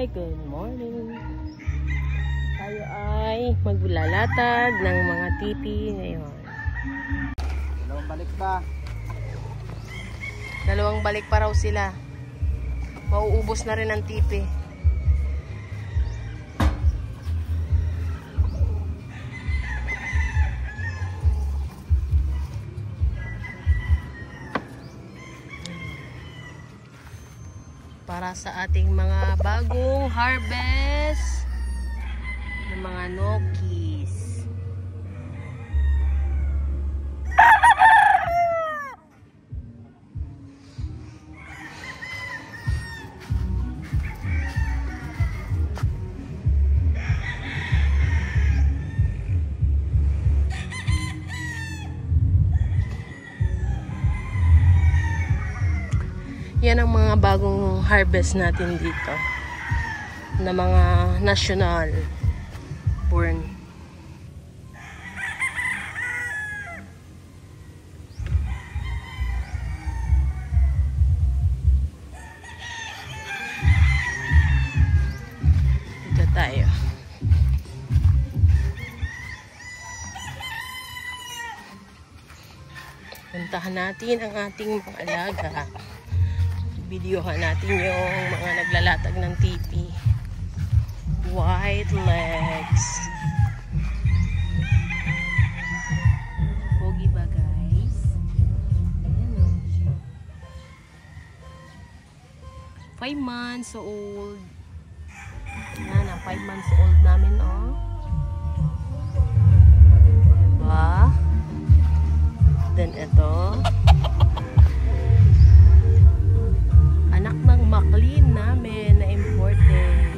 Hi, good morning. Tayo ay maglalatag ng mga tipi ngayon. Dalawang balik pa. Dalawang balik pa raw sila. Mauubos na rin ang tipi. Para sa ating mga bagong harvest ng mga nokis. Yan ang mga bagong harvest natin dito na mga national born. Dito tayo. Puntahan natin ang ating mga alaga. Videohan natin yung mga naglalatag ng tipi. White legs. Pogi ba, guys? Ayan o. 5 months old. Ayan ang 5 months old namin, oh. Diba? Then ito. Anak ng McLean namin na imported.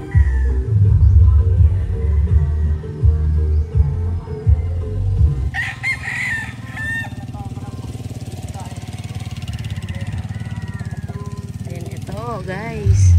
Ayan ito, guys.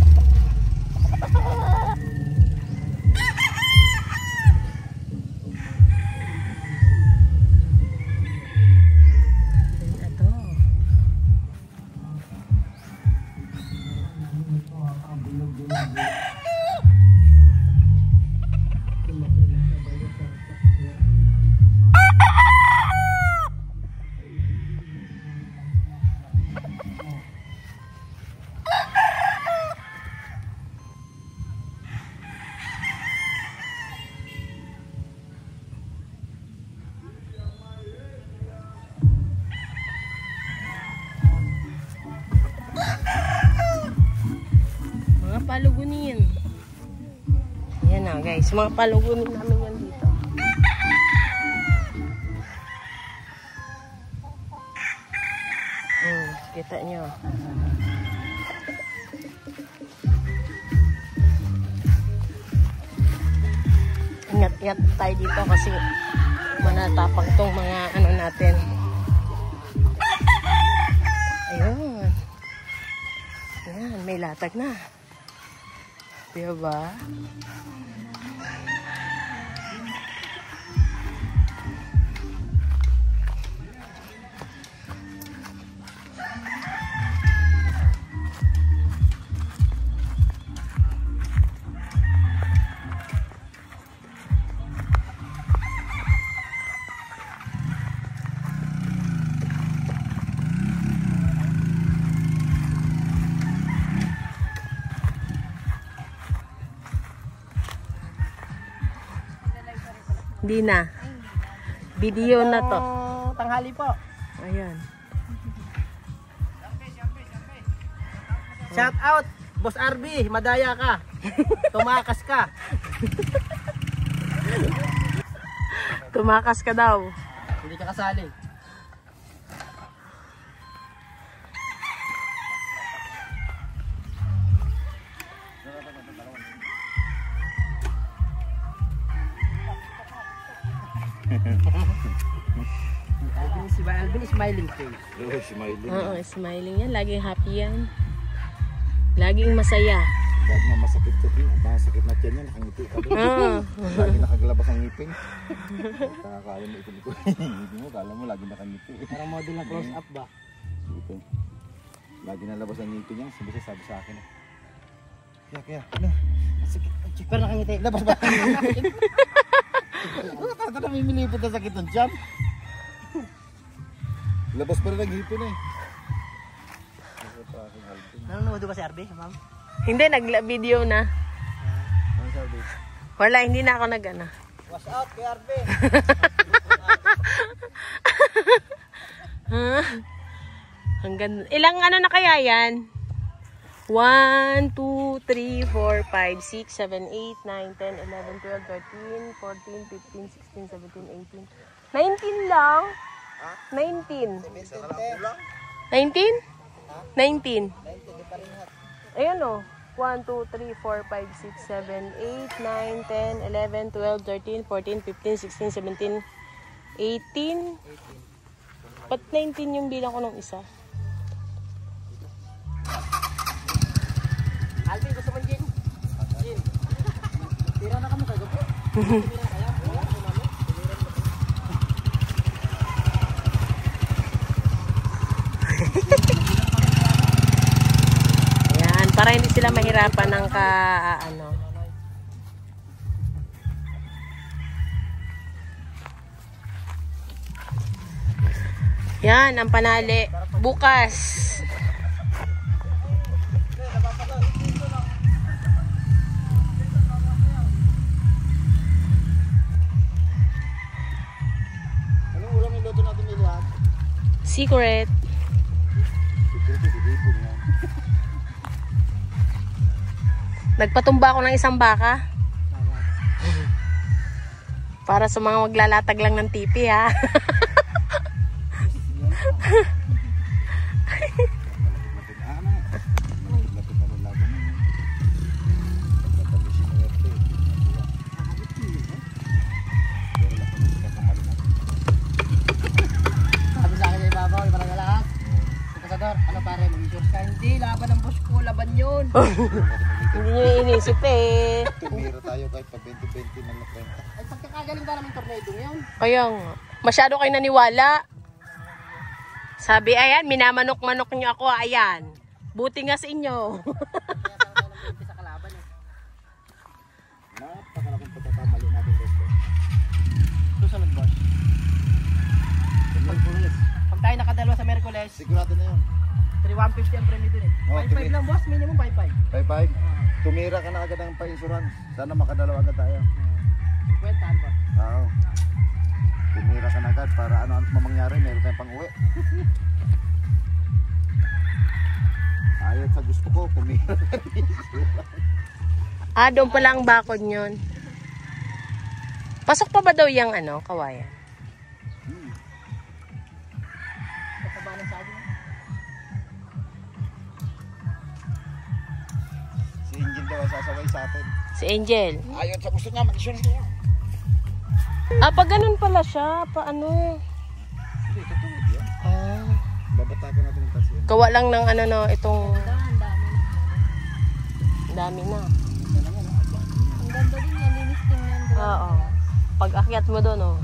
Palugunin. Yan na, guys, mga palugunin namin yan dito. Kita nyo. Ingat-ingat tayo dito kasi manatapang tong mga ano natin. Ayun. Ayan, may latag na. Diba? Hindi na. Video na to. Tanghali po. Ayan. Shout out, Boss RB, madaya ka. Tumakas ka. Tumakas ka daw. Hindi ka kasali. Si Alvin, smiling face. Oh, smiling. Oo, smiling yan. Laging happy yan. Laging masaya. Kahit nga masakit sa tin, masakit na tiyan yan, nakangiti ka doon. Lagi nakaglabas ang ngipin. Kakakala mo ito. Hindi mo, kala mo lagi nakangiti. Parang model na close up ba? Ito. Lagi nalabas ang ngipin niya, sabi sa akin. Kaya, ano? Pero nakangiti. Labas ba? Ito namimilipot na sakit ng tiyan. Labas pa rin naghipin eh. Nanonood ba si Arby, ma'am? Hindi, nag-video na. Ano sabi? Wala, hindi na ako nag-ano. Watch out kay Arby. Huh? Hanggang, ilang ano na kaya yan? 1, 2, 3, 4, 5, 6, 7, 8, 9, 10, 11, 12, 13, 14, 15, 16, 17, 18. 19 lang? 19. 19? 19. Ayan o. 1, 2, 3, 4, 5, 6, 7, 8, 9, 10, 11, 12, 13, 14, 15, 16, 17, 18. Ba't 19 yung bilang ko ng isa? Alvin, gusto mo gin? Gin. Tira na kami kayo po. Ayan, para hindi sila mahirapan ng ano. Yan, ang panali. Bukas. Anong ulam yung luto natin nilihan? Secret. Nagpatumba ako ng isang baka. Para sa mga maglalatag lang ng tipi, ha. Sabi sa akin sa ibabaw, yung parang lahat. Kasador, ano pare, mag-insurance ka? Hindi, laban ng boss ko, laban yun. Hindi nyo inisip eh. Tumira tayo kahit pa 20-20 ng nakwenta. Ay, pagkakagaling ba naman tornado ngayon? Kaya nga. Masyado kayo naniwala. Sabi, ayan, minamanok-manok nyo ako, ayan. Buti nga sa inyo. Kaya sa akin ng 20 sa kalaban eh. Napakalaking pagkakamali natin dito. Susunod boss. Pag tayo nakadalawa sa Merkules, Sigurado na yun. 3,150 ang premium dun eh. Oh, 5,500 lang boss, minimum 5,500. 5-5. Tumira ka na agad ng pa-insurance. Sana makadalawa agad tayo. 50 boss. Oo. Tumira ka na agad para ano mamangyari, meron tayong pang-uwi. Ayot sa gusto ko, tumira ka rin. Ah, doon pala ang bakod nyon. Pasok pa ba daw yung ano, kawayan? Kasaba ng saging. Si Angel daw ang sasaway sa atin. Si Angel. Ayot sa gusto niya, mag-insurance niya. Ah, pag ganun pala siya, paano? Hindi, totoo yan. Ah, Babatakan natin yung tasyan. gawa lang ng ano no, itong Ang dami na. dami na. Ang ganda din yan, linis tingnan. Oo. Pag akyat mo doon, oh.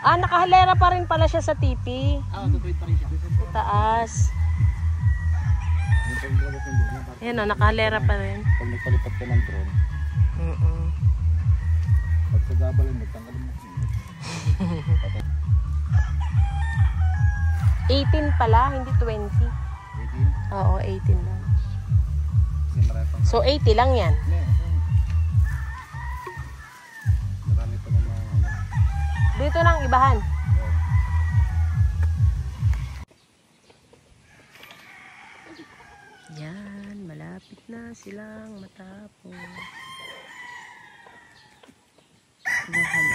Ah, nakahalera pa rin pala siya sa TV. Oo, tutuwid pa rin siya. Sa taas. Yung pag-ilabas ng drone, parang Ayan, oh, nakahalera pa rin. pag nagpalipat ka ng drone, pag sa gabalin, magtanggalin mo. 18 pala, hindi 20. 18. Oo, 18 lang. Kasi marami pang... So, 80 lang yan. Marami pa naman ano. Dito nang ibahan. Yan, malapit na silang matapos. Lahat.